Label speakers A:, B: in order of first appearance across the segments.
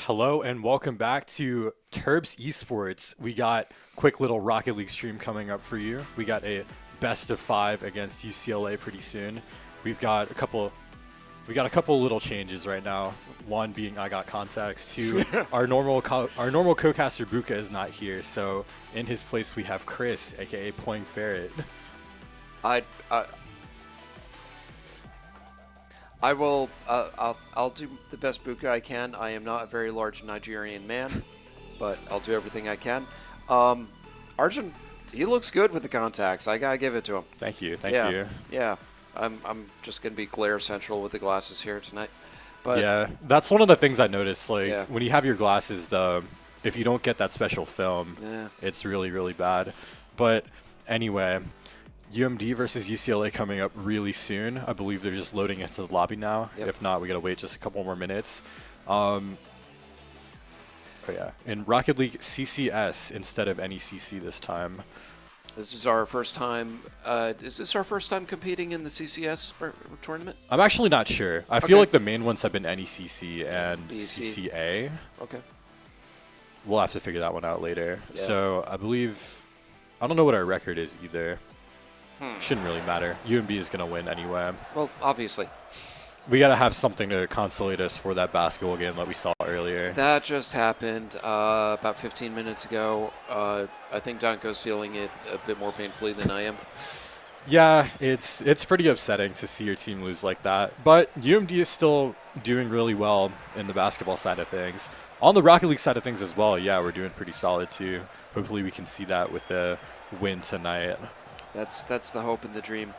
A: Hello and welcome back to Terps Esports. We got quick little Rocket League stream coming up for you. We got a best of 5 against UCLA pretty soon. We've got a couple little changes right now. One being I got contacts. Two, our normal co-caster Buka is not here, so in his place we have Chris, aka Poing Ferret.
B: I will. I'll do the best Buka I can. I am not a very large Nigerian man, but I'll do everything I can. Arjun, he looks good with the contacts. I gotta give it to him.
A: Thank you. Thank you.
B: Yeah. I'm just gonna be glare central with the glasses here tonight. But
A: yeah, that's one of the things I noticed. Like when you have your glasses, if you don't get that special film, it's really, really bad. But anyway, UMD versus UCLA coming up really soon. I believe they're just loading into the lobby now. Yep. If not, we gotta wait just a couple more minutes. Oh yeah, in Rocket League CCS instead of NECC this time.
B: This is our first time. Is this our first time competing in the CCS tournament?
A: I'm actually not sure. I feel like the main ones have been NECC and CCA.
B: Okay.
A: We'll have to figure that one out later. Yeah. So I don't know what our record is either. Shouldn't really matter. UMB is going to win anyway.
B: Well, obviously.
A: We got to have something to consolate us for that basketball game that we saw earlier.
B: That just happened about 15 minutes ago. I think Danko's feeling it a bit more painfully than I am.
A: Yeah, it's pretty upsetting to see your team lose like that. But UMD is still doing really well in the basketball side of things. On the Rocket League side of things as well, yeah, we're doing pretty solid too. Hopefully we can see that with the win tonight.
B: That's the hope and the dream.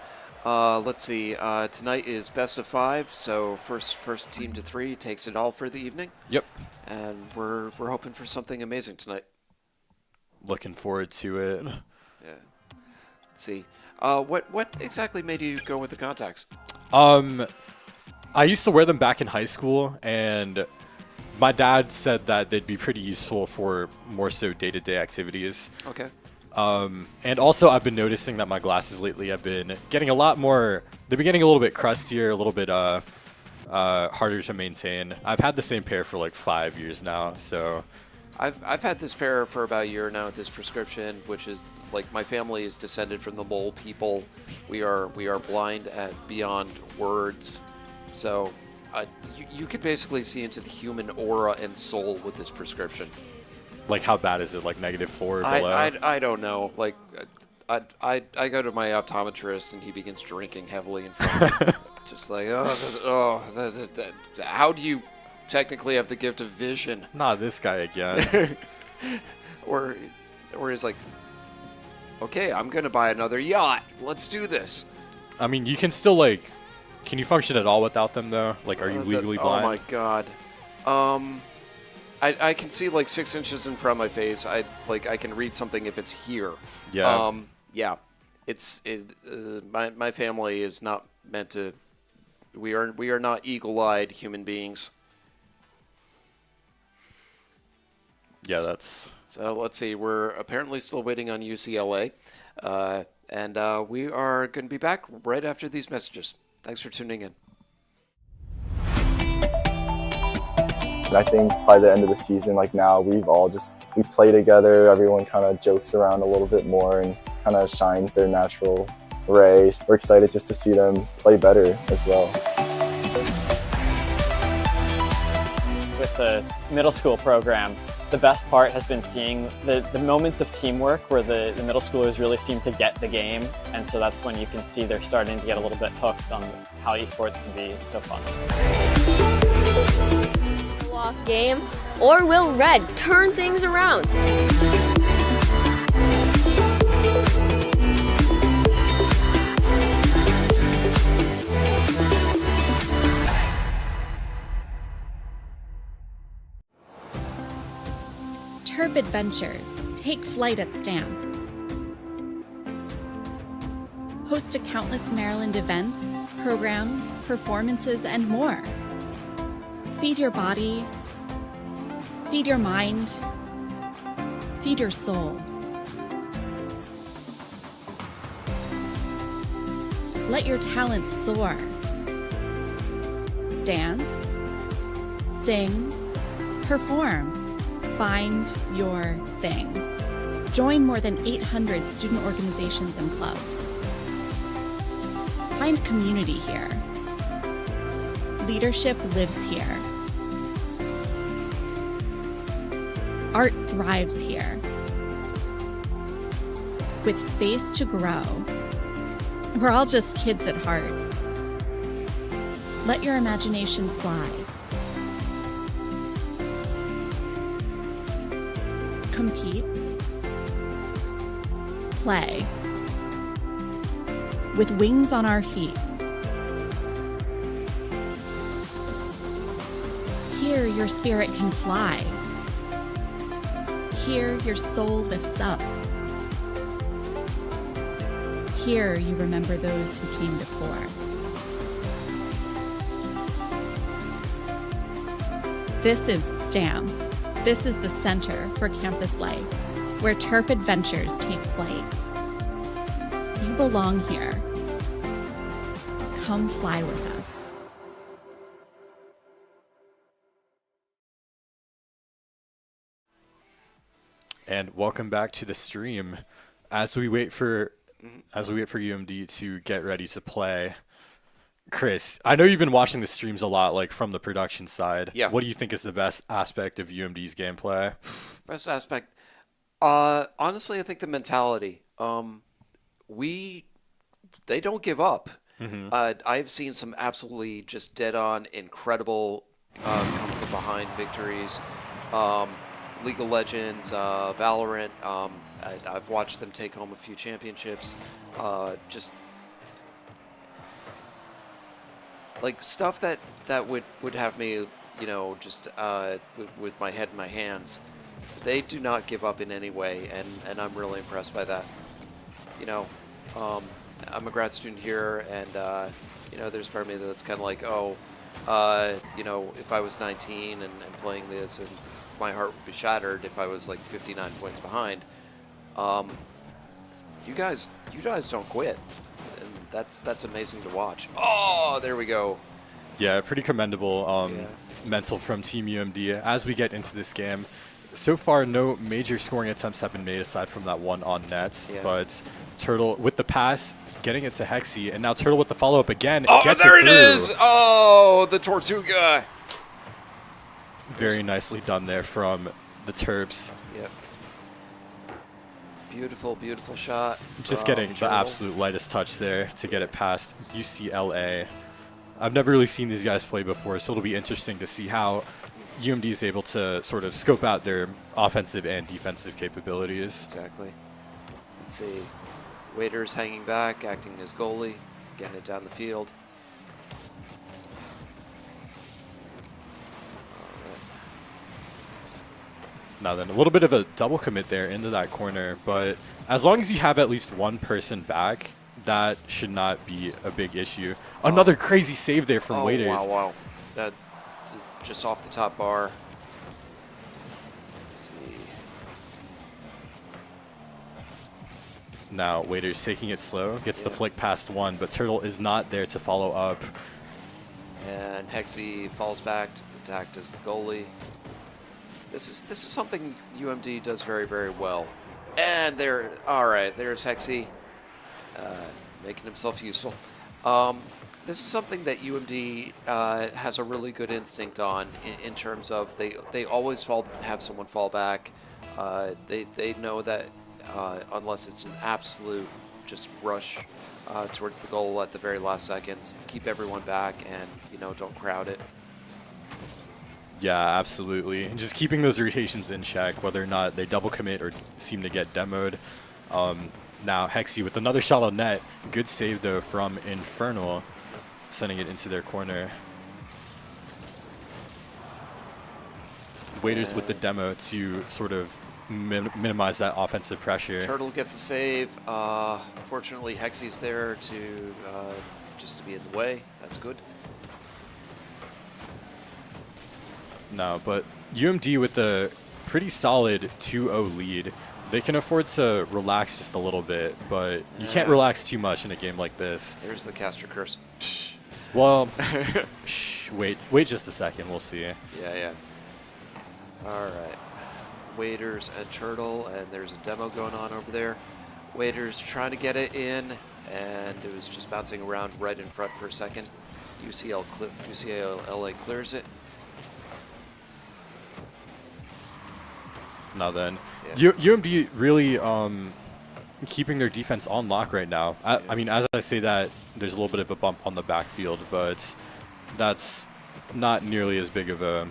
B: Let's see. Tonight is best of 5, so first team to 3 takes it all for the evening.
A: Yep.
B: And we're hoping for something amazing tonight.
A: Looking forward to it.
B: Yeah. Let's see. What exactly made you go with the contacts?
A: I used to wear them back in high school, and my dad said that they'd be pretty useful for more so day-to-day activities.
B: Okay.
A: And also I've been noticing that my glasses lately have been getting they've been getting a little bit crustier, a little bit harder to maintain. I've had the same pair for like 5 years now, so.
B: I've had this pair for about a year now with this prescription, which is like my family is descended from the mole people. We are blind at beyond words. So you could basically see into the human aura and soul with this prescription.
A: Like, how bad is it? Like -4 or below?
B: I don't know. Like, I go to my optometrist and he begins drinking heavily in front of me. Just like, how do you technically have the gift of vision?
A: Not this guy again.
B: or he's like, okay, I'm gonna buy another yacht. Let's do this.
A: I mean, you can still can you function at all without them though? Like, are you legally blind?
B: Oh my god. I can see like 6 inches in front of my face. I can read something if it's here.
A: Yeah.
B: Yeah. My family is not meant to. We are not eagle-eyed human beings.
A: Yeah, that's.
B: So let's see. We're apparently still waiting on UCLA, and we are going to be back right after these messages. Thanks for tuning in.
C: And I think by the end of the season, like now, we play together. Everyone kind of jokes around a little bit more and kind of shines their natural ray. We're excited just to see them play better as well.
D: With the middle school program, the best part has been seeing the moments of teamwork where the middle schoolers really seem to get the game. And so that's when you can see they're starting to get a little bit hooked on how esports can be so fun.
E: Off game, or will Red turn things around?
F: Terp Adventures. Take flight at Stamp. Host to countless Maryland events, programs, performances, and more. Feed your body, feed your mind, feed your soul. Let your talents soar. Dance, sing, Perform. Find your thing. Join more than 800 student organizations and clubs. Find community here. Leadership lives here. Art thrives here. With space to grow. We're all just kids at heart. Let your imagination fly. Compete. Play. With wings on our feet. Here your spirit can fly. Here your soul lifts up. Here you remember those who came before. This is STAM. This is the Center for Campus Life, where Terp adventures take flight. You belong here. Come fly with us.
A: And welcome back to the stream. As we wait for UMD to get ready to play, Chris, I know you've been watching the streams a lot, like from the production side.
B: Yeah.
A: What do you think is the best aspect of UMD's gameplay?
B: Best aspect, honestly, I think the mentality. They don't give up. I've seen some absolutely just dead-on, incredible come from behind victories. League of Legends, Valorant. I've watched them take home a few championships. Just like stuff that would have me, just with my head in my hands. They do not give up in any way, and I'm really impressed by that. I'm a grad student here, and there's part of me that's kind of like, if I was 19 and playing this, and my heart would be shattered if I was like 59 points behind. You guys don't quit, and that's amazing to watch. Oh, there we go.
A: Yeah, pretty commendable mental from Team UMD as we get into this game. So far, no major scoring attempts have been made aside from that one on net, but Turtle with the pass, getting it to Hexy, and now Turtle with the follow-up again. Gets
B: there
A: it
B: is! Oh, the Tortuga!
A: Very nicely done there from the Terps.
B: Yep. Beautiful, beautiful shot.
A: Just getting the absolute lightest touch there to get it past UCLA. I've never really seen these guys play before, so it'll be interesting to see how UMD is able to sort of scope out their offensive and defensive capabilities.
B: Exactly. Let's see. Waiters hanging back, acting as goalie, getting it down the field.
A: Now then, a little bit of a double commit there into that corner, but as long as you have at least one person back, that should not be a big issue. Another crazy save there from Waiters.
B: Wow. That just off the top bar. Let's see.
A: Now Waiters taking it slow, gets the flick past one, but Turtle is not there to follow up.
B: And Hexy falls back to act as the goalie. This is something UMD does very, very well. And there's Hexy, making himself useful. This is something that UMD has a really good instinct on in terms of they always have someone fall back. They know that unless it's an absolute just rush towards the goal at the very last seconds, keep everyone back and don't crowd it.
A: Yeah, absolutely. And just keeping those rotations in check, whether or not they double commit or seem to get demoed. Now Hexy with another shot on net. Good save though from Infernal, sending it into their corner. Waiters with the demo to sort of minimize that offensive pressure.
B: Turtle gets the save. Fortunately, Hexy's there to just to be in the way. That's good.
A: No, but UMD with a pretty solid 2-0 lead. They can afford to relax just a little bit, but you can't relax too much in a game like this.
B: There's the caster curse.
A: Well, wait just a second. We'll see.
B: Yeah. All right. Waders and Turtle, and there's a demo going on over there. Waders trying to get it in, and it was just bouncing around right in front for a second. UCLA clears it.
A: Now then,
B: Yeah.
A: UMD really keeping their defense on lock right now. I mean, as I say that, there's a little bit of a bump on the backfield, but that's not nearly as big of a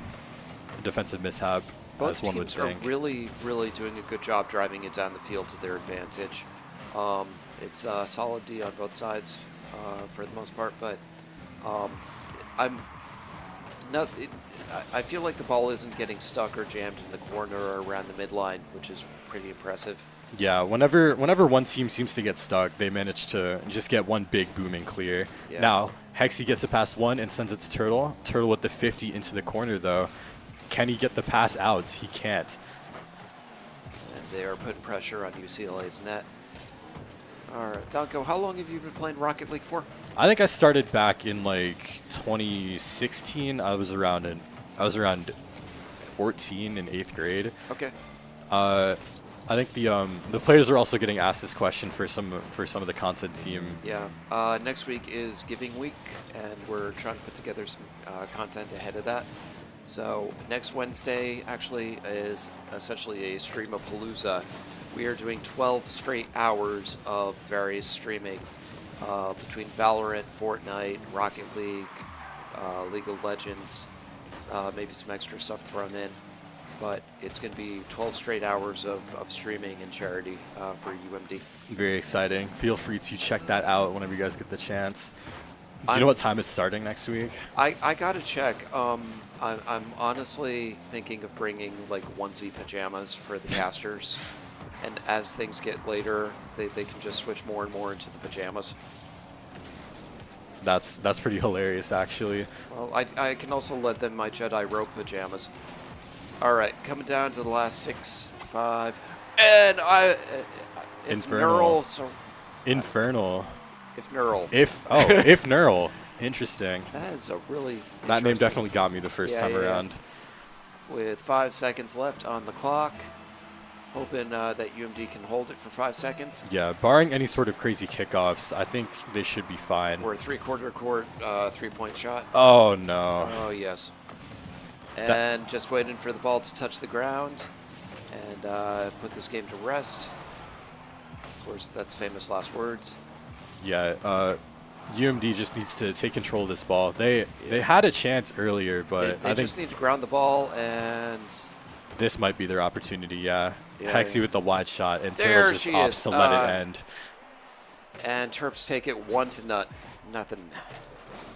A: defensive mishap
B: Both
A: as one would
B: teams are
A: think.
B: really doing a good job driving it down the field to their advantage. It's a solid D on both sides for the most part, but I feel like the ball isn't getting stuck or jammed in the corner or around the midline, which is pretty impressive.
A: Yeah, whenever one team seems to get stuck, they manage to just get one big booming clear.
B: Yeah.
A: Now, Hexy gets a pass one and sends it to Turtle. Turtle with the 50 into the corner, though. Can he get the pass out? He can't.
B: And they are putting pressure on UCLA's net. All right, Donko, how long have you been playing Rocket League for?
A: I think I started back in like 2016. I was around 14 in 8th grade.
B: Okay.
A: I think the players are also getting asked this question for some of the content team.
B: Yeah. Next week is Giving Week, and we're trying to put together some content ahead of that. So next Wednesday actually is essentially a stream-a-palooza. We are doing 12 straight hours of various streaming between Valorant, Fortnite, Rocket League, League of Legends, maybe some extra stuff thrown in. But it's going to be 12 straight hours of streaming and charity for UMD.
A: Very exciting. Feel free to check that out whenever you guys get the chance. Do you know what time it's starting next week?
B: I got to check. I'm honestly thinking of bringing like onesie pajamas for the casters. And as things get later, they can just switch more and more into the pajamas.
A: That's pretty hilarious, actually.
B: Well, I can also let them my Jedi robe pajamas. All right, coming down to the last 6, 5, and if
A: Infernal.
B: Neural, so
A: Infernal.
B: if Neural,
A: If Neural. Interesting.
B: that is a really
A: That name
B: interesting-
A: definitely got me the first
B: Yeah,
A: time
B: yeah, yeah.
A: around.
B: With 5 seconds left on the clock, hoping that UMD can hold it for 5 seconds.
A: Yeah, barring any sort of crazy kickoffs, I think they should be fine.
B: Or a 3/4 court 3-point shot.
A: Oh no.
B: Oh yes. And just waiting for the ball to touch the ground and put this game to rest. Of course, that's famous last words.
A: Yeah, UMD just needs to take control of this ball. They had a chance earlier, but
B: They
A: I think
B: just need to ground the ball, and
A: this might be their opportunity. Yeah,
B: Yeah,
A: Hexy
B: yeah.
A: with the wide shot, and
B: There
A: Turtle just
B: she
A: opts
B: is.
A: to let it end.
B: Terps take it 1-0.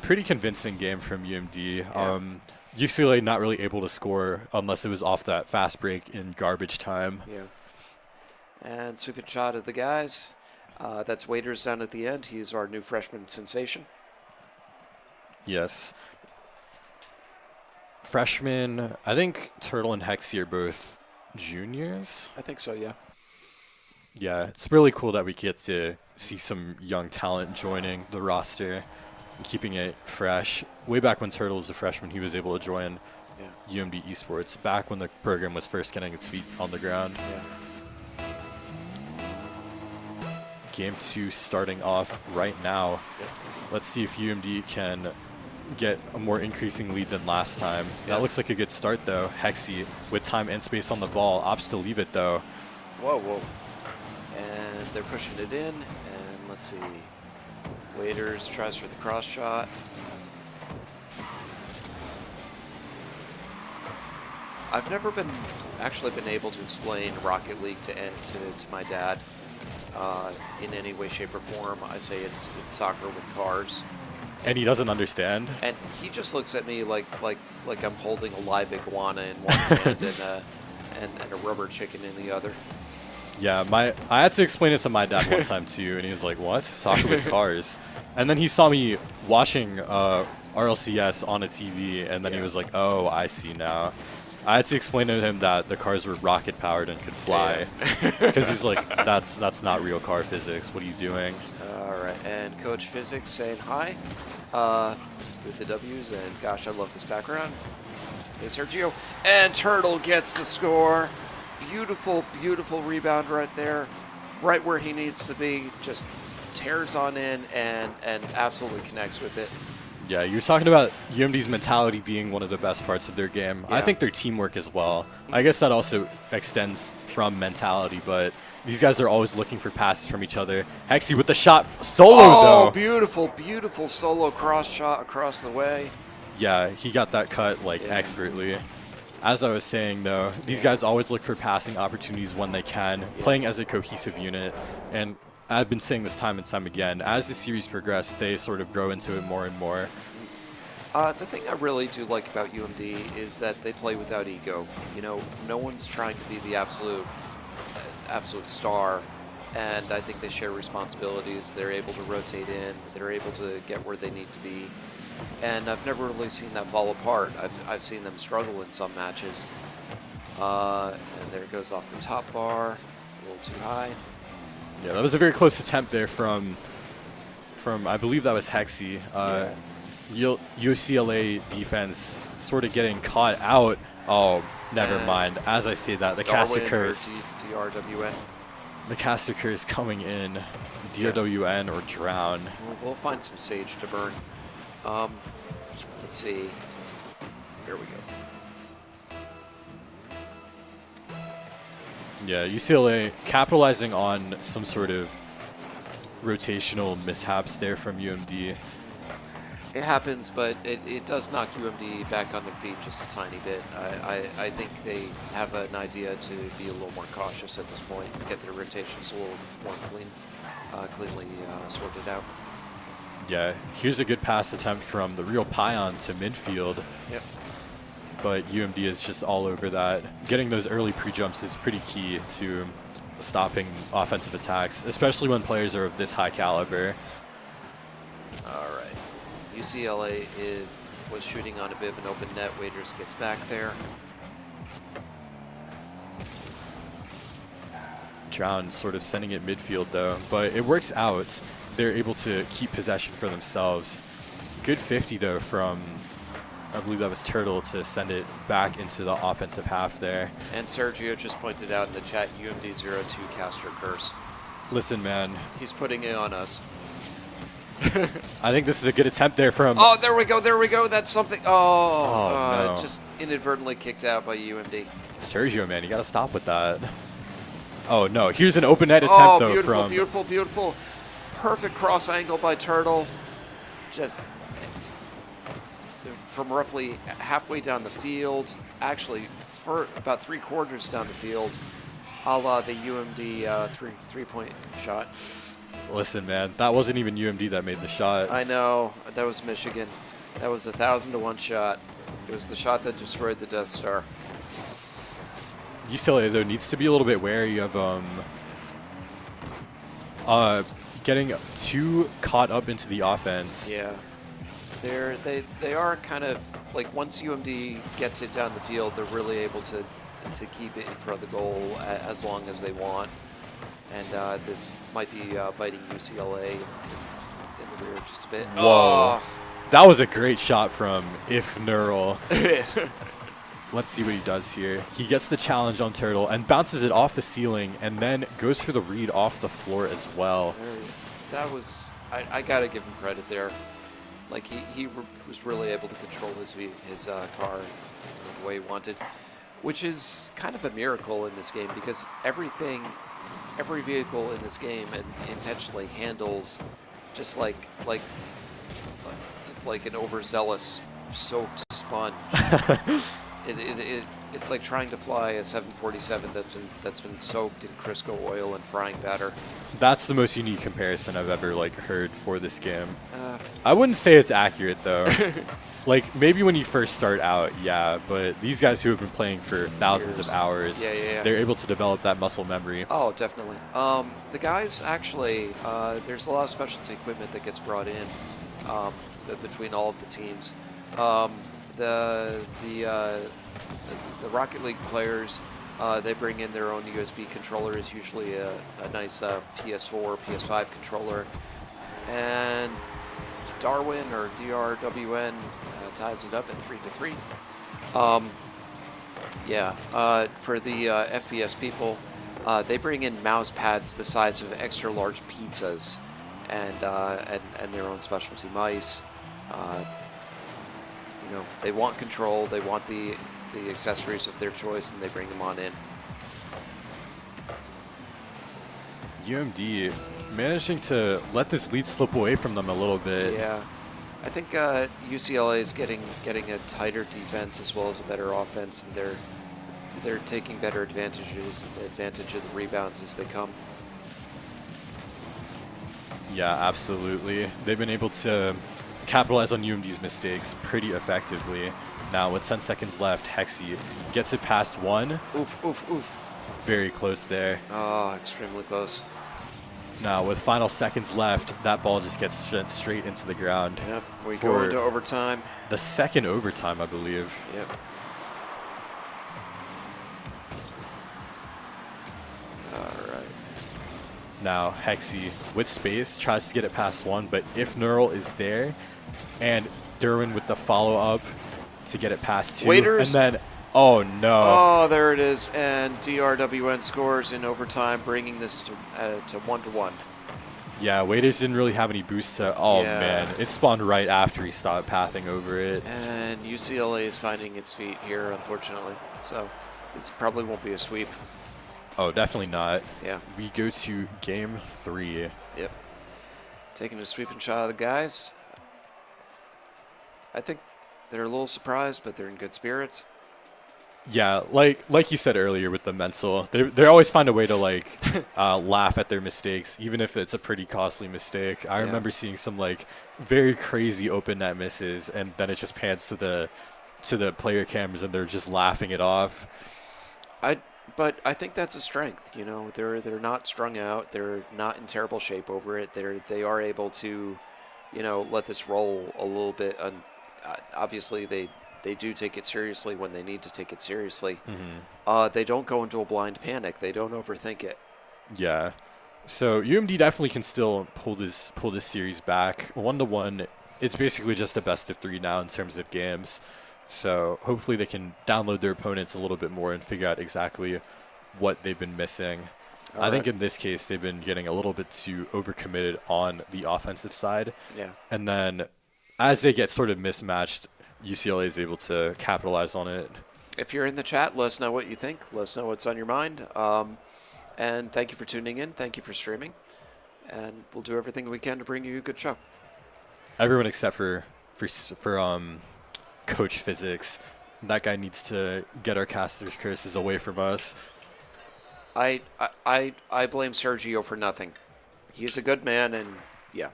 A: Pretty convincing game from UMD.
B: Yeah.
A: UCLA not really able to score unless it was off that fast break in garbage time.
B: Yeah. And sweeping shot of the guys. That's Waders down at the end. He's our new freshman sensation.
A: Yes. Freshman, I think Turtle and Hexy are both juniors.
B: I think so, yeah.
A: Yeah, it's really cool that we get to see some young talent joining the roster and keeping it fresh. Way back when Turtle was a freshman, he was able to join UMD Esports, back when the program was first getting its feet on the ground.
B: Yeah.
A: Game 2 starting off right now.
B: Yeah.
A: Let's see if UMD can get a more increasing lead than last time.
B: Yeah.
A: That looks like a good start, though. Hexy with time and space on the ball, opts to leave it, though.
B: Whoa. And they're pushing it in, and let's see. Waders tries for the cross shot. I've never been able to explain Rocket League to my dad in any way, shape, or form. I say it's soccer with cars,
A: And he doesn't understand.
B: and he just looks at me like I'm holding a live iguana in one hand and a rubber chicken in the other.
A: Yeah, I had to explain it to my dad one time too, and he was like, "What? Soccer with cars?" And then he saw me watching RLCS on a TV, and then he
B: Yeah.
A: was like, "Oh, I see now." I had to explain to him that the cars were rocket powered and could fly, because he's like, "That's not real car physics. What are you doing?"
B: All right, and Coach Physics saying hi with the W's, and gosh, I love this background. Hey, Sergio. And Turtle gets the score. Beautiful, beautiful rebound right there. Right where he needs to be. Just tears on in and absolutely connects with it.
A: Yeah, you're talking about UMD's mentality being one of the best parts of their game.
B: Yeah.
A: I think their teamwork as well. I guess that also extends from mentality, but these guys are always looking for passes from each other. Hexy with the shot solo,
B: Oh,
A: though.
B: beautiful, beautiful solo cross shot across the way.
A: Yeah, he got that cut like expertly. As I was saying, though, these guys always look for passing opportunities when they can, playing as a cohesive unit. And I've been saying this time and time again, as the series progresses, they sort of grow into it more and more.
B: The thing I really do like about UMD is that they play without ego. You know, no one's trying to be the absolute star, and I think they share responsibilities. They're able to rotate in. They're able to get where they need to be. And I've never really seen that fall apart. I've seen them struggle in some matches. And there it goes off the top bar, a little too high.
A: Yeah, that was a very close attempt there from I believe that was Hexy. UCLA defense sort of getting caught out. Oh, never mind. As I say that, the caster curse.
B: DRWN.
A: The caster curse coming in. DRWN or drown.
B: We'll find some sage to burn. Let's see. Here we go.
A: Yeah, UCLA capitalizing on some sort of rotational mishaps there from UMD.
B: It happens, but it does knock UMD back on their feet just a tiny bit. I think they have an idea to be a little more cautious at this point, get their rotations a little more cleanly sorted out.
A: Yeah, here's a good pass attempt from the real Pion to midfield.
B: Yep.
A: But UMD is just all over that. Getting those early pre-jumps is pretty key to stopping offensive attacks, especially when players are of this high caliber.
B: All right. UCLA was shooting on a bit of an open net. Waiters gets back there.
A: Drown sort of sending it midfield, though. But it works out. They're able to keep possession for themselves. Good 50, though, from, I believe that was Turtle, to send it back into the offensive half there.
B: And Sergio just pointed out in the chat, UMD 02 caster curse.
A: Listen, man.
B: He's putting it on us.
A: I think this is a good attempt there from...
B: Oh, there we go. That's something.
A: No.
B: Just inadvertently kicked out by UMD.
A: Sergio, man, you got to stop with that. Oh, no. Here's an open net attempt, though,
B: beautiful,
A: from...
B: beautiful, beautiful. Perfect cross angle by Turtle. Just from roughly halfway down the field. Actually, for about 3/4 down the field. A la the UMD three-point shot.
A: Listen, man, that wasn't even UMD that made the shot.
B: I know. That was Michigan. That was a 1,000-to-1 shot. It was the shot that destroyed the Death Star.
A: UCLA, though, needs to be a little bit wary of getting too caught up into the offense.
B: Yeah. They are kind of, like, once UMD gets it down the field, they're really able to keep it in front of the goal as long as they want. And this might be biting UCLA in the rear just a bit.
A: Whoa.
B: Oh.
A: That was a great shot from If Neural. Let's see what he does here. He gets the challenge on Turtle and bounces it off the ceiling and then goes for the read off the floor as well.
B: That was, I got to give him credit there. Like, he was really able to control his car the way he wanted, which is kind of a miracle in this game because every vehicle in this game intentionally handles just like an overzealous soaked sponge. It's like trying to fly a 747 that's been soaked in Crisco oil and frying batter.
A: That's the most unique comparison I've ever heard for this game. I wouldn't say it's accurate though. Like maybe when you first start out, yeah, but these guys who have been playing for thousands of hours, they're able to develop that muscle memory.
B: Oh, definitely. The guys actually, there's a lot of specialty equipment that gets brought in between all of the teams. The Rocket League players, they bring in their own USB controller. It's usually a nice PS4, PS5 controller. And Darwin, or DRWN, ties it up at 3-3. Yeah, for the FPS people, they bring in mouse pads the size of extra large pizzas, and their own specialty mice. You know, they want control. They want the accessories of their choice, and they bring them on in.
A: UMD managing to let this lead slip away from them a little bit.
B: Yeah, I think UCLA is getting a tighter defense as well as a better offense, and they're taking better advantage of the rebounds as they come.
A: Yeah, absolutely. They've been able to capitalize on UMD's mistakes pretty effectively. Now with 10 seconds left, Hexy gets it past one.
B: Oof, oof, oof.
A: Very close there.
B: Oh, extremely close.
A: Now with final seconds left, that ball just gets sent straight into the ground.
B: Yep, we go into overtime.
A: The second overtime, I believe.
B: Yep. All right.
A: Now Hexy with space tries to get it past one, but if Neural is there, and Derwin with the follow-up to get it past two,
B: Waiters.
A: and then, oh no.
B: Oh, there it is, and DRWN scores in overtime, bringing this to 1-1.
A: Yeah, Waiters didn't really have any boost to, oh
B: Yeah.
A: man, it spawned right after he stopped pathing over it.
B: And UCLA is finding its feet here, unfortunately. So this probably won't be a sweep.
A: Oh, definitely not.
B: Yeah.
A: We go to game 3.
B: Yep. Taking a sweeping shot of the guys. I think they're a little surprised, but they're in good spirits.
A: Yeah, like you said earlier with the mental, they always find a way to laugh at their mistakes, even if it's a pretty costly mistake. I remember seeing some very crazy open net misses, and then it just pans to the player cameras, and they're just laughing it off.
B: But I think that's a strength. You know, they're not strung out. They're not in terrible shape over it. They are able to, you know, let this roll a little bit. Obviously, they do take it seriously when they need to take it seriously.
A: Mm-hmm.
B: They don't go into a blind panic. They don't overthink it.
A: Yeah. So UMD definitely can still pull this series back 1-1. It's basically just a best of 3 now in terms of games. So hopefully they can download their opponents a little bit more and figure out exactly what they've been missing. I think in this case they've been getting a little bit too overcommitted on the offensive side.
B: Yeah.
A: And then as they get sort of mismatched, UCLA is able to capitalize on it.
B: If you're in the chat, let us know what you think. Let us know what's on your mind. And thank you for tuning in. Thank you for streaming. And we'll do everything we can to bring you a good show.
A: Everyone except for Coach Physics. That guy needs to get our caster's curses away from us.
B: I blame Sergio for nothing. He's a good man, and yeah.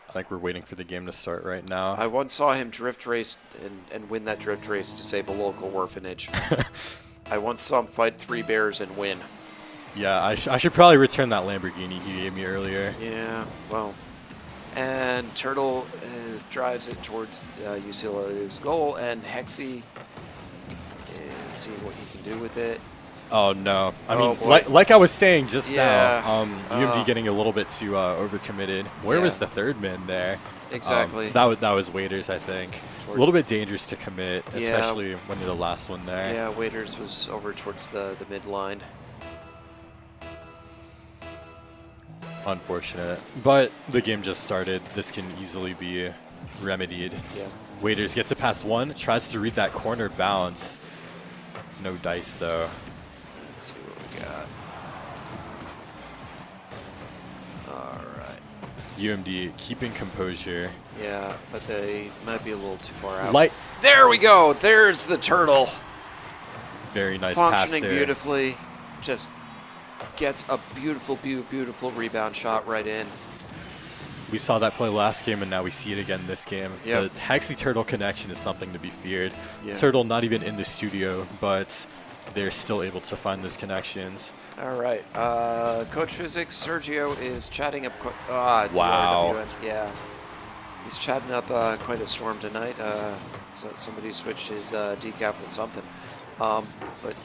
A: I think we're waiting for the game to start right now.
B: I once saw him drift race and win that drift race to save a local orphanage. I once saw him fight 3 bears and win.
A: Yeah, I should probably return that Lamborghini he gave me earlier.
B: Yeah, well. And Turtle drives it towards UCLA's goal, and Hexy is seeing what he can do with it.
A: Oh, no. I mean,
B: boy.
A: like I was saying just
B: Yeah.
A: now, UMD getting a little bit too overcommitted. Where was the third man there?
B: Exactly.
A: That was Waiters, I think. A little bit dangerous to commit, especially when you're the last one there.
B: Yeah, Waiters was over towards the midline.
A: Unfortunate. But the game just started. This can easily be remedied.
B: Yeah.
A: Waiters gets it past one, tries to read that corner bounce. No dice, though.
B: Let's see what we got. All right.
A: UMD keeping composure.
B: Yeah, but they might be a little too far out.
A: Light.
B: There we go. There's the Turtle.
A: Very nice pass
B: Functioning
A: there.
B: beautifully. Just gets a beautiful, beautiful rebound shot right in.
A: We saw that play last game, and now we see it again this game.
B: Yep.
A: The Hexy-Turtle connection is something to be feared.
B: Yeah.
A: Turtle not even in the studio, but they're still able to find those connections.
B: All right. Coach Physics, Sergio is chatting up.
A: Wow.
B: DRWN. Yeah. He's chatting up quite a storm tonight. So somebody switched his decaf with something. But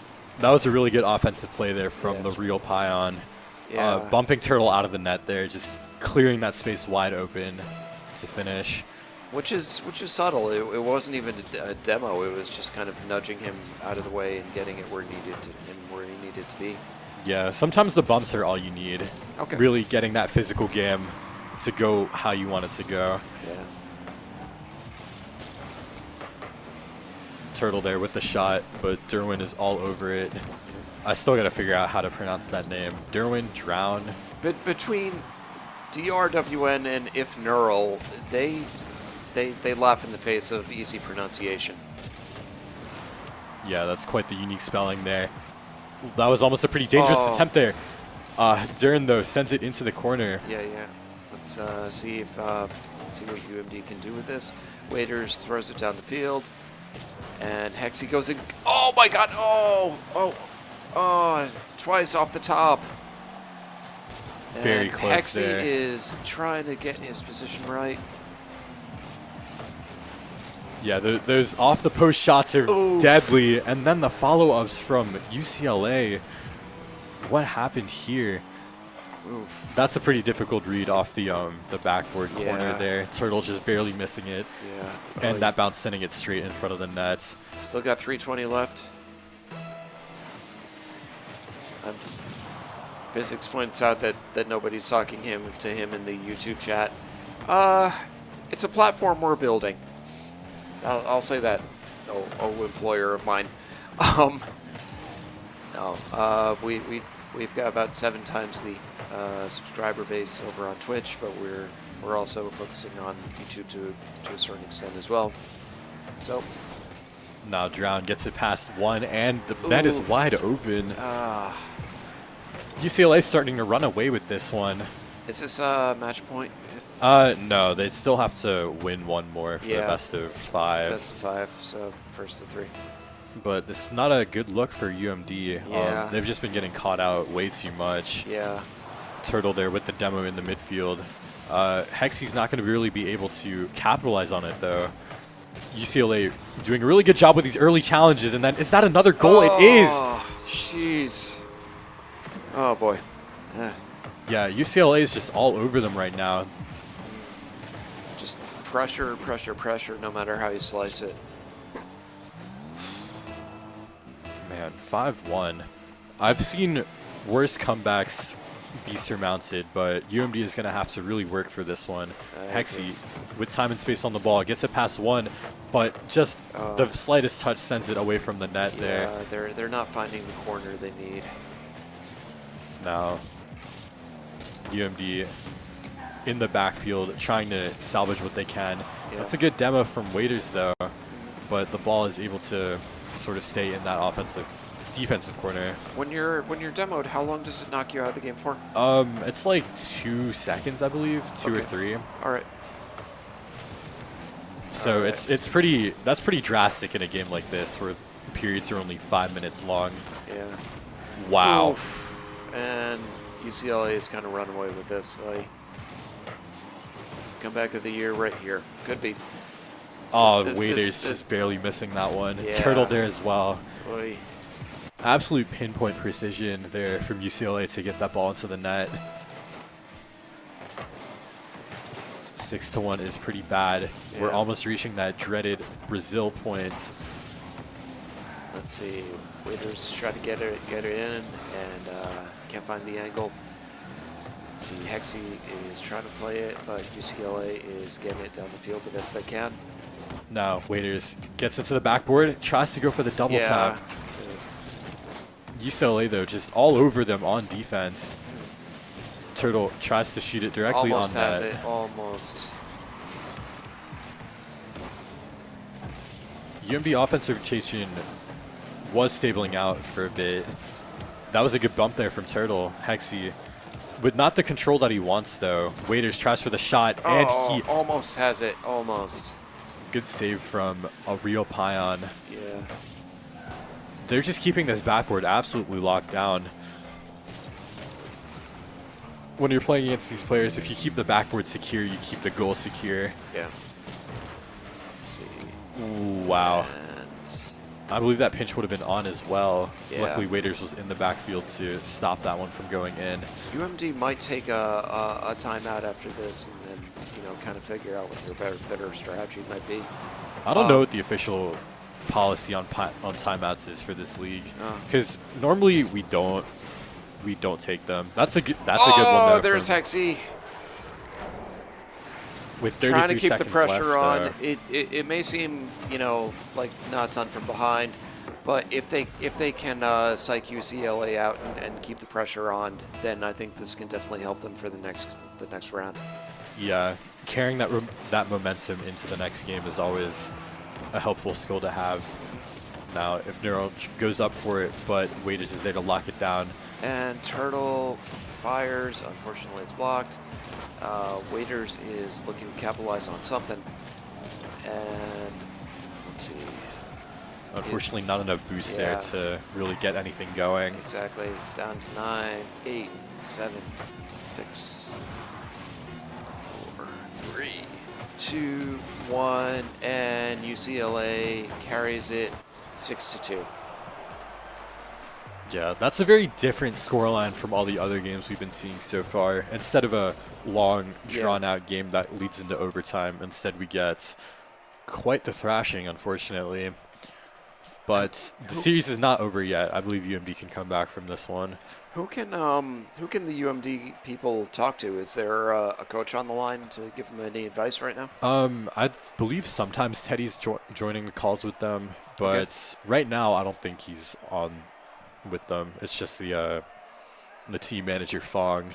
A: That was a really good offensive play there from the real Pion.
B: Yeah.
A: Bumping Turtle out of the net there, just clearing that space wide open to finish.
B: which is subtle. It wasn't even a demo. It was just kind of nudging him out of the way and getting it where he needed to be.
A: Yeah, sometimes the bumps are all you need.
B: Okay.
A: Really getting that physical game to go how you want it to go.
B: Yeah.
A: Turtle there with the shot, but Derwin is all over it. I still got to figure out how to pronounce that name. Derwin Drown.
B: But between DRWN and If Neural, they laugh in the face of easy pronunciation.
A: Yeah, that's quite the unique spelling there. That was almost a pretty dangerous attempt there. Dern, though, sends it into the corner.
B: Yeah. Let's see what UMD can do with this. Waiters throws it down the field. And Hexy goes in. Oh, my God. Oh, twice off the top.
A: Very
B: and
A: close
B: Hexy
A: there.
B: is trying to get his position right.
A: Yeah, those off-the-post shots are
B: Oof.
A: deadly. And then the follow-ups from UCLA. What happened here?
B: Oof.
A: That's a pretty difficult read off the backboard corner
B: Yeah.
A: there. Turtle just barely missing it.
B: Yeah.
A: And that bounce sending it straight in front of the nets.
B: Still got 3:20 left. Physics points out that nobody's talking to him in the YouTube chat. It's a platform we're building. I'll say that. Oh, employer of mine. No, we've got about 7 times the subscriber base over on Twitch, but we're also focusing on YouTube to a certain extent as well. So.
A: Now Drown gets it past one, and the net is wide open. UCLA starting to run away with this one.
B: Is this a match point?
A: No, they still have to win one more for the best of 5.
B: Best of 5, so first of 3.
A: But this is not a good look for UMD.
B: Yeah.
A: They've just been getting caught out way too much.
B: Yeah.
A: Turtle there with the demo in the midfield. Hexy's not going to really be able to capitalize on it, though. UCLA doing a really good job with these early challenges, and then is that another goal? It is!
B: Jeez. Oh, boy.
A: Yeah, UCLA is just all over them right now.
B: Just pressure, no matter how you slice it.
A: Man, 5-1. I've seen worse comebacks be surmounted, but UMD is going to have to really work for this one. Hexy, with time and space on the ball, gets it past one, but just the slightest touch sends it away from the net there.
B: They're not finding the corner they need.
A: Now, UMD in the backfield trying to salvage what they can.
B: Yeah.
A: That's a good demo from Waiters, though, but the ball is able to sort of stay in that defensive corner.
B: When you're demoed, how long does it knock you out of the game for?
A: It's like 2 seconds, I believe, 2 or 3.
B: All right.
A: So that's pretty drastic in a game like this, where periods are only 5 minutes long.
B: Yeah.
A: Wow.
B: Oof. And UCLA is kind of run away with this. Comeback of the year right here. Could be.
A: Oh, Waiters just barely missing that one.
B: Yeah.
A: Turtle there as well.
B: Oy.
A: Absolute pinpoint precision there from UCLA to get that ball into the net. 6-1 is pretty bad.
B: Yeah.
A: We're almost reaching that dreaded Brazil point.
B: Let's see. Waiters try to get it in and can't find the angle. Let's see. Hexy is trying to play it, but UCLA is getting it down the field the best they can.
A: Now Waiters gets into the backboard, tries to go for the double tap. UCLA, though, just all over them on defense. Turtle tries to shoot it directly
B: Almost
A: on
B: has
A: net.
B: it. Almost.
A: UMB offensive rotation was stabling out for a bit. That was a good bump there from Turtle. Hexy, with not the control that he wants, though. Waiters tries for the shot, and he
B: almost has it. Almost.
A: good save from a real Pion.
B: Yeah.
A: They're just keeping this backboard absolutely locked down. When you're playing against these players, if you keep the backboard secure, you keep the goal secure.
B: Yeah. Let's see.
A: Ooh, wow.
B: And
A: I believe that pinch would have been on as well.
B: Yeah.
A: Luckily, Waiters was in the backfield to stop that one from going in.
B: UMD might take a timeout after this and then, kind of figure out what their better strategy might be.
A: I don't know what the official policy on timeouts is for this league, because normally we don't take them. That's a good one.
B: Oh,
A: Though,
B: there's Hexy.
A: With 33
B: Trying to keep the
A: seconds
B: pressure
A: left,
B: on. It may seem, like not a ton from behind, but if they can psych UCLA out and keep the pressure on, then I think this can definitely help them for the next round.
A: Yeah, carrying that momentum into the next game is always a helpful skill to have. Now, if Neuro goes up for it, but Waiters is there to lock it down.
B: And Turtle fires. Unfortunately, it's blocked. Waiters is looking to capitalize on something. And let's see.
A: Unfortunately, not enough boost there to really get anything going.
B: Exactly. Down to 9, 8, 7, 6, 4, 3, 2, 1, and UCLA carries it 6-2.
A: Yeah, that's a very different scoreline from all the other games we've been seeing so far. Instead of a long, drawn-out game that leads into overtime, instead we get quite the thrashing, unfortunately. But the series is not over yet. I believe UMD can come back from this one.
B: Who can the UMD people talk to? Is there a coach on the line to give them any advice right now?
A: I believe sometimes Teddy's joining the calls with them, but right now I don't think he's on with them. It's just the team manager Fong.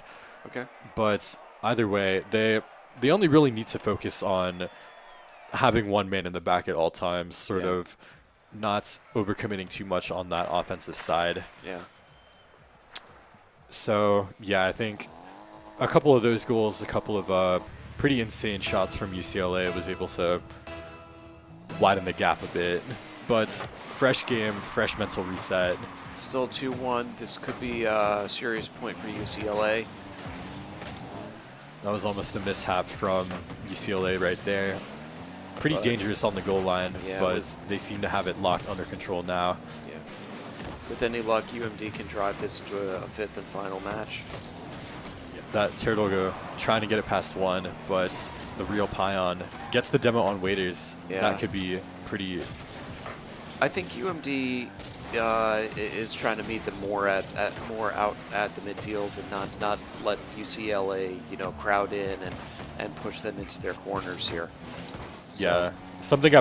B: Okay.
A: But either way, they only really need to focus on having one man in the back at all times, sort of not overcommitting too much on that offensive side.
B: Yeah.
A: So, yeah, I think a couple of those goals, a couple of pretty insane shots from UCLA was able to widen the gap a bit. But fresh game, fresh mental reset.
B: Still 2-1. This could be a serious point for UCLA.
A: That was almost a mishap from UCLA right there. Pretty dangerous on the goal line, but they seem to have it locked under control now.
B: Yeah. With any luck, UMD can drive this into a fifth and final match.
A: That Turtle go trying to get it past one, but the real Pion gets the demo on Waiters.
B: Yeah.
A: That could be pretty.
B: I think UMD is trying to meet them more out at the midfield and not let UCLA crowd in and push them into their corners here. So.
A: Yeah, something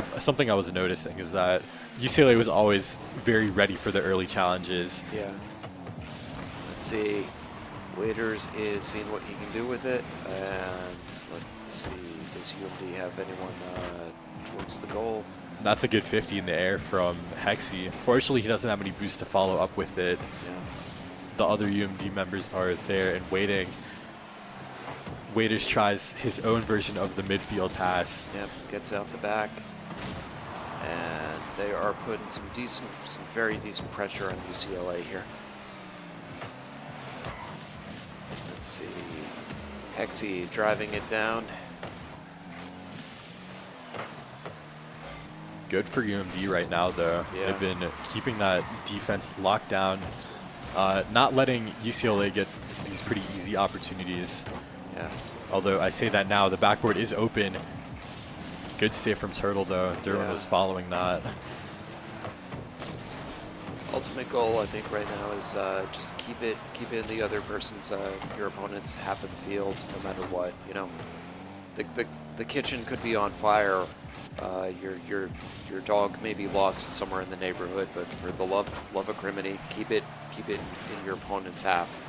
A: I was noticing is that UCLA was always very ready for the early challenges.
B: Yeah. Let's see. Waiters is seeing what he can do with it, and let's see. Does UMD have anyone towards the goal?
A: That's a good 50 in the air from Hexy. Fortunately, he doesn't have any boost to follow up with it.
B: Yeah.
A: The other UMD members are there and waiting. Waiters tries his own version of the midfield pass.
B: Yep, gets off the back. And they are putting some very decent pressure on UCLA here. Let's see. Hexy driving it down.
A: Good for UMD right now, though.
B: Yeah.
A: They've been keeping that defense locked down, not letting UCLA get these pretty easy opportunities.
B: Yeah.
A: Although I say that now, the backboard is open. Good save from Turtle, though. Derwin was following that.
B: Ultimate goal, I think, right now is just keep it in the other person's, your opponent's half of the field, no matter what. The kitchen could be on fire. Your dog may be lost somewhere in the neighborhood, but for the love of criminy, keep it in your opponent's half.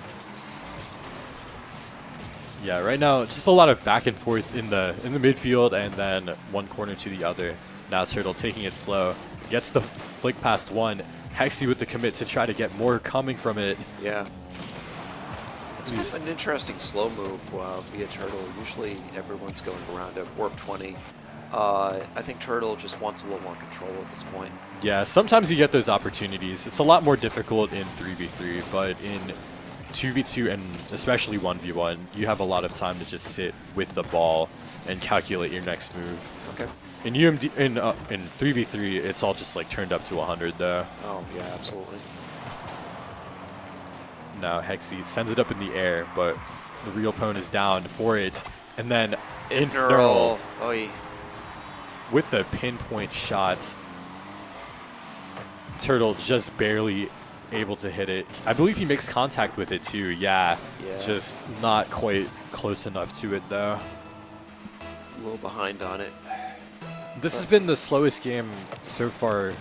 A: Yeah, right now just a lot of back and forth in the midfield and then one corner to the other. Now Turtle taking it slow, gets the flick past one. Hexy with the commit to try to get more coming from it.
B: Yeah. It's kind of an interesting slow move via Turtle. Usually everyone's going around at warp 20. I think Turtle just wants a little more control at this point.
A: Yeah, sometimes you get those opportunities. It's a lot more difficult in 3v3, but in 2v2 and especially 1v1, you have a lot of time to just sit with the ball and calculate your next move.
B: Okay.
A: In UMD, in 3v3, it's all just like turned up to 100 though.
B: Oh yeah, absolutely.
A: Now Hexy sends it up in the air, but the real opponent is down for it. And then
B: Infernal. Oy.
A: with the pinpoint shot. Turtle just barely able to hit it. I believe he makes contact with it too. Yeah. Just not quite close enough to it though.
B: A little behind on it.
A: This has been the slowest game so far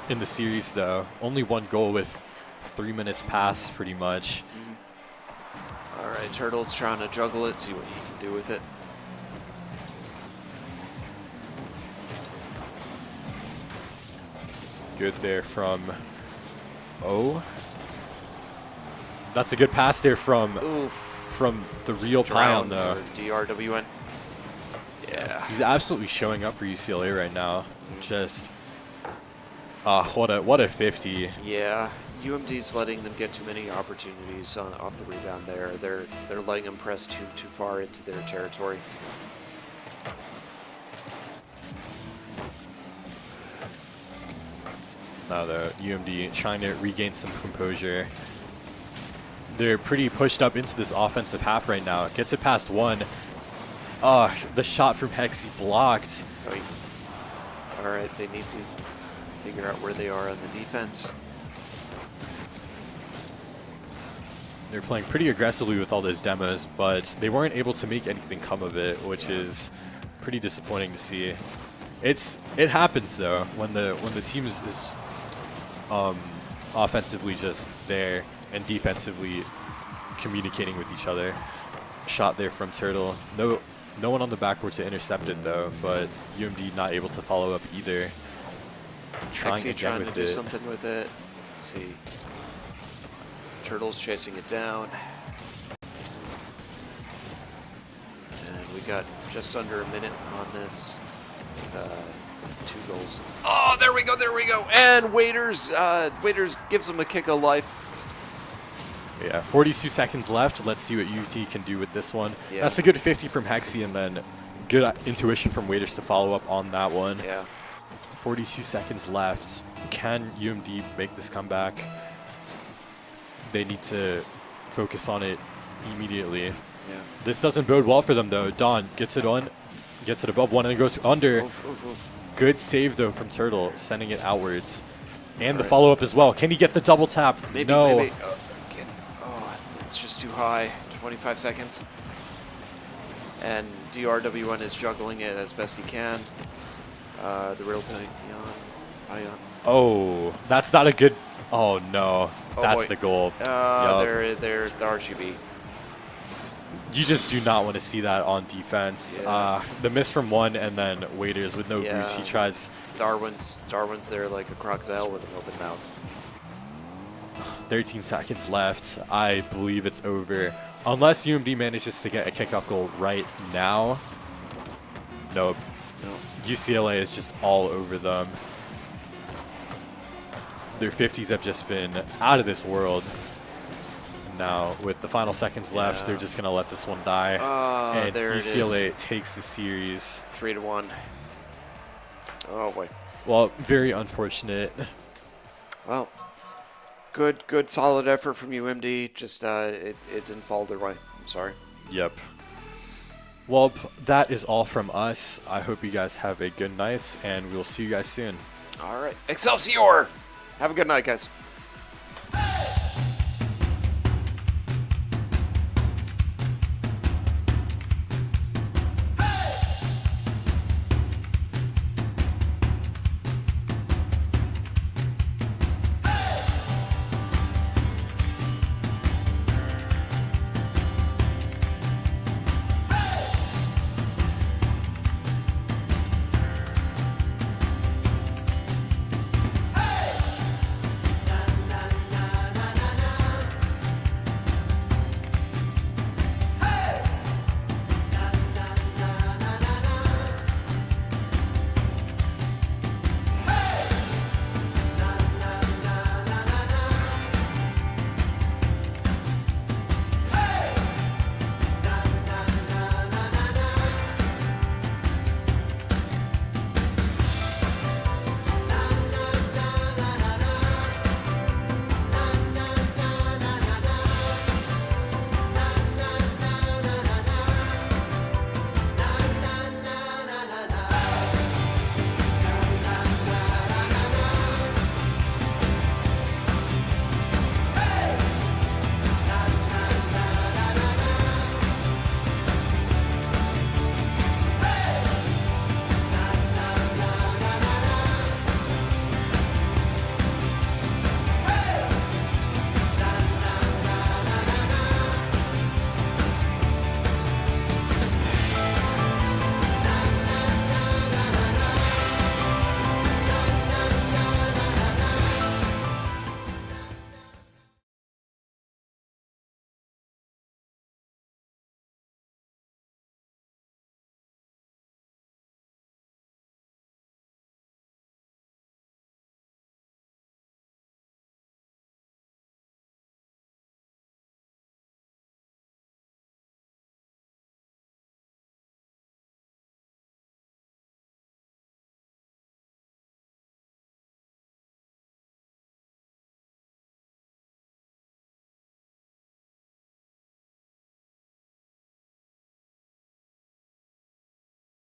A: in the series though. Only one goal with 3 minutes passed pretty much.
B: All right, Turtle's trying to juggle it, see what he can do with it.
A: Good there from O. That's a good pass there from the real Pion though.
B: DRWN. Yeah.
A: He's absolutely showing up for UCLA right now. Just what a 50.
B: Yeah. UMD's letting them get too many opportunities off the rebound there. They're letting them press too far into their territory.
A: Now the UMD trying to regain some composure. They're pretty pushed up into this offensive half right now. Gets it past one. The shot from Hexy blocked.
B: All right, they need to figure out where they are on the defense.
A: They're playing pretty aggressively with all those demos, but they weren't able to make anything come of it, which is pretty disappointing to see. It happens though when the team is offensively just there and defensively communicating with each other. Shot there from Turtle. No one on the backboard to intercept it though, but UMD not able to follow up either. Trying
B: to do something with it. Let's see. Turtle's chasing it down. And we got just under a minute on this. 2 goals. Oh, there we go. And Waiters gives him a kick of life.
A: Yeah, 42 seconds left. Let's see what UT can do with this one.
B: Yeah.
A: That's a good 50 from Hexy, and then good intuition from Waiters to follow up on that one.
B: Yeah.
A: 42 seconds left. Can UMD make this comeback? They need to focus on it immediately.
B: Yeah.
A: This doesn't bode well for them, though. Don gets it on, gets it above one, and it goes under.
B: Oof.
A: Good save, though, from Turtle, sending it outwards. And the follow-up as well. Can he get the double tap?
B: Maybe.
A: No.
B: It's just too high. 25 seconds. And DRWN is juggling it as best he can. The real Pion.
A: Oh, that's not a good... Oh, no. That's
B: boy.
A: the goal.
B: They're the RGB.
A: You just do not want to see that on defense.
B: Yeah.
A: The miss from one, and then Waiters with no boost. He tries...
B: Darwin's there like a crocodile with an open mouth.
A: 13 seconds left. I believe it's over. Unless UMD manages to get a kickoff goal right now. Nope.
B: No.
A: UCLA is just all over them. Their 50s have just been out of this world. Now, with the final seconds left, they're just going to let this one die. And
B: there
A: UCLA takes the series.
B: 3-1. Oh, boy.
A: Well, very unfortunate.
B: Well, good solid effort from UMD. Just it didn't fall their way. I'm sorry.
A: Yep. Well, that is all from us. I hope you guys have a good night, and we'll see you guys soon.
B: All right. Excelsior! Have a good night, guys.